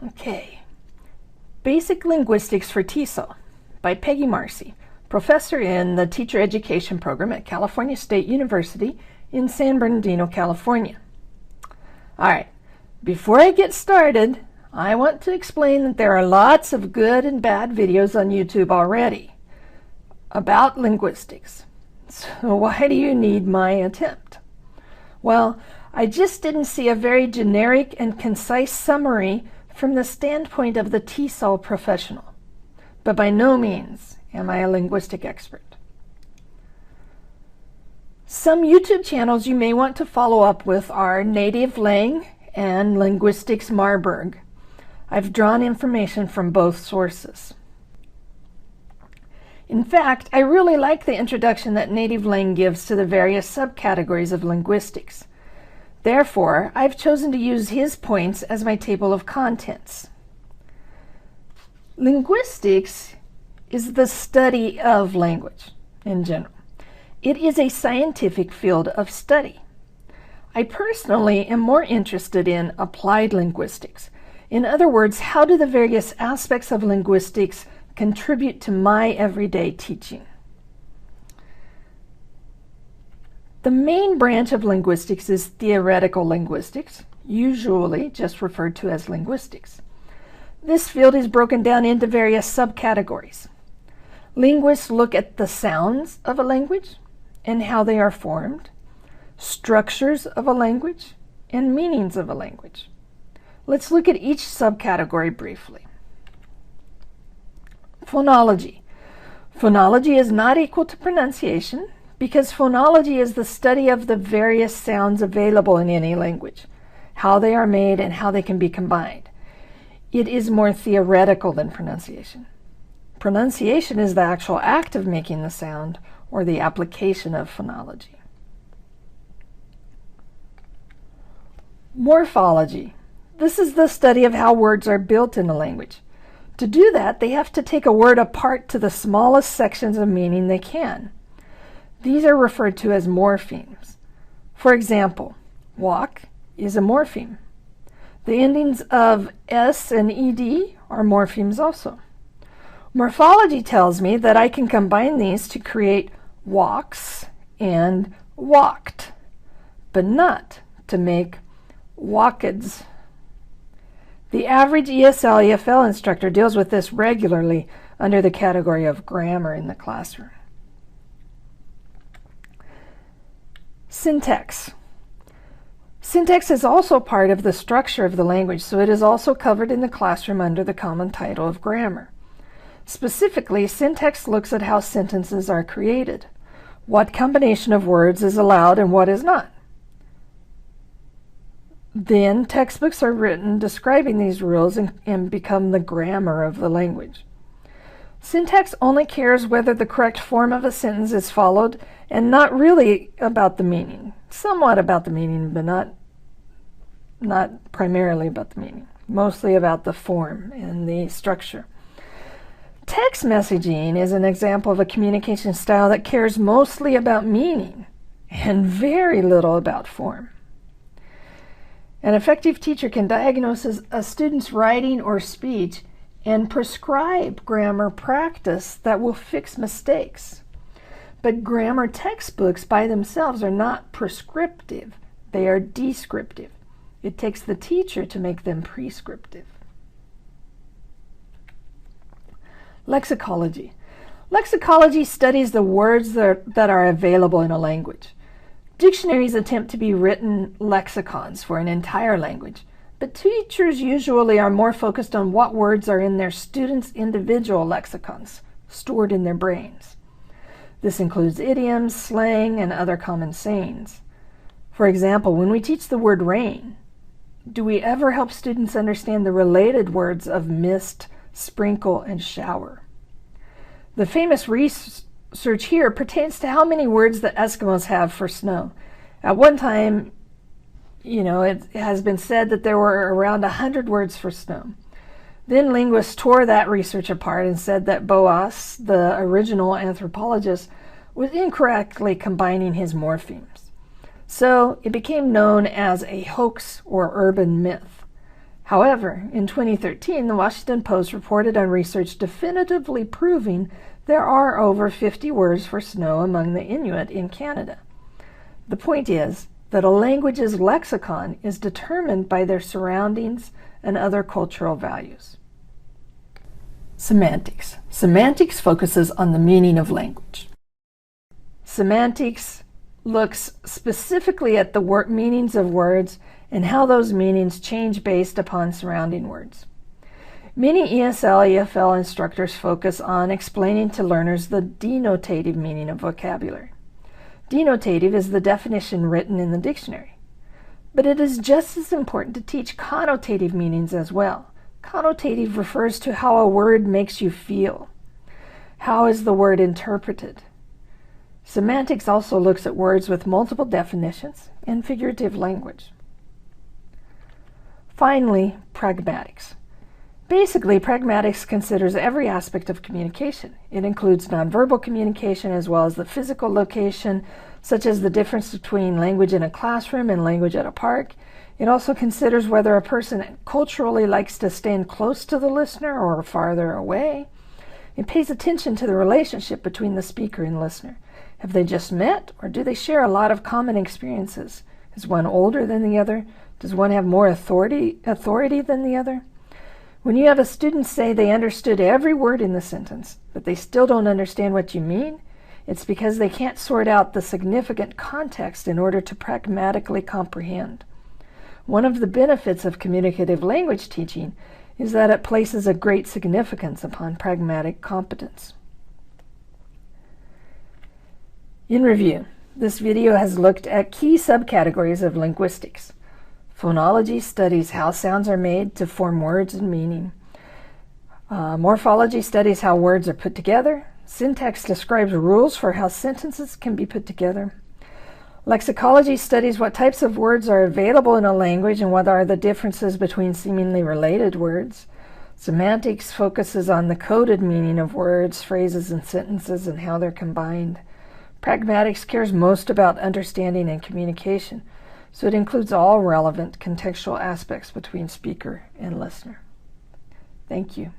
Okay. Basic Linguistics for TESOL by Peggy Marcy, professor in the Teacher Education Program at California State University in San Bernardino, California. All right, before I get started, I want to explain that there are lots of good and bad videos on YouTube already about linguistics. So why do you need my attempt? Well, I just didn't see a very generic and concise summary from the standpoint of the TESOL professional. But by no means am I a linguistic expert. Some YouTube channels you may want to follow up with are Native Lang and Linguistics Marburg. I've drawn information from both sources. In fact, I really like the introduction that Native Lang gives to the various subcategories of linguistics. Therefore, I've chosen to use his points as my table of contents. Linguistics is the study of language in general. It is a scientific field of study. I personally am more interested in applied linguistics. In other words, how do the various aspects of linguistics contribute to my everyday teaching? The main branch of linguistics is theoretical linguistics, usually just referred to as linguistics. This field is broken down into various subcategories. Linguists look at the sounds of a language and how they are formed, structures of a language, and meanings of a language. Let's look at each subcategory briefly. Phonology. Phonology is not equal to pronunciation because phonology is the study of the various sounds available in any language, how they are made and how they can be combined. It is more theoretical than pronunciation. Pronunciation is the actual act of making the sound or the application of phonology. Morphology. This is the study of how words are built in a language. To do that, they have to take a word apart to the smallest sections of meaning they can. These are referred to as morphemes. For example, walk is a morpheme. The endings of S and ED are morphemes also. Morphology tells me that I can combine these to create walks and walked, but not to make walkeds. The average ESL/EFL instructor deals with this regularly under the category of grammar in the classroom. Syntax. Syntax is also part of the structure of the language, so it is also covered in the classroom under the common title of grammar. Specifically, syntax looks at how sentences are created, what combination of words is allowed and what is not. Then textbooks are written describing these rules and become the grammar of the language. Syntax only cares whether the correct form of a sentence is followed and not really about the meaning. Somewhat about the meaning, but not primarily about the meaning. Mostly about the form and the structure. Text messaging is an example of a communication style that cares mostly about meaning and very little about form. An effective teacher can diagnose a student's writing or speech and prescribe grammar practice that will fix mistakes. But grammar textbooks by themselves are not prescriptive. They are descriptive. It takes the teacher to make them prescriptive. Lexicology. Lexicology studies the words that are available in a language. Dictionaries attempt to be written lexicons for an entire language, but teachers usually are more focused on what words are in their students' individual lexicons, stored in their brains. This includes idioms, slang, and other common sayings. For example, when we teach the word rain, do we ever help students understand the related words of mist, sprinkle, and shower? The famous research here pertains to how many words the Eskimos have for snow. At one time, it has been said that there were around 100 words for snow. Then linguists tore that research apart and said that Boas, the original anthropologist, was incorrectly combining his morphemes. So it became known as a hoax or urban myth. However, in 2013, the Washington Post reported on research definitively proving there are over 50 words for snow among the Inuit in Canada. The point is that a language's lexicon is determined by their surroundings and other cultural values. Semantics. Semantics focuses on the meaning of language. Semantics looks specifically at the meanings of words and how those meanings change based upon surrounding words. Many ESL, EFL instructors focus on explaining to learners the denotative meaning of vocabulary. Denotative is the definition written in the dictionary. But it is just as important to teach connotative meanings as well. Connotative refers to how a word makes you feel. How is the word interpreted? Semantics also looks at words with multiple definitions and figurative language. Finally, pragmatics. Basically, pragmatics considers every aspect of communication. It includes nonverbal communication as well as the physical location, such as the difference between language in a classroom and language at a park. It also considers whether a person culturally likes to stand close to the listener or farther away. It pays attention to the relationship between the speaker and listener. Have they just met, or do they share a lot of common experiences? Is one older than the other? Does one have more authority than the other? When you have a student say they understood every word in the sentence, but they still don't understand what you mean, it's because they can't sort out the significant context in order to pragmatically comprehend. One of the benefits of communicative language teaching is that it places a great significance upon pragmatic competence. In review, this video has looked at key subcategories of linguistics. Phonology studies how sounds are made to form words and meaning. Morphology studies how words are put together. Syntax describes rules for how sentences can be put together. Lexicology studies what types of words are available in a language and what are the differences between seemingly related words. Semantics focuses on the coded meaning of words, phrases, and sentences and how they're combined. Pragmatics cares most about understanding and communication, so it includes all relevant contextual aspects between speaker and listener. Thank you.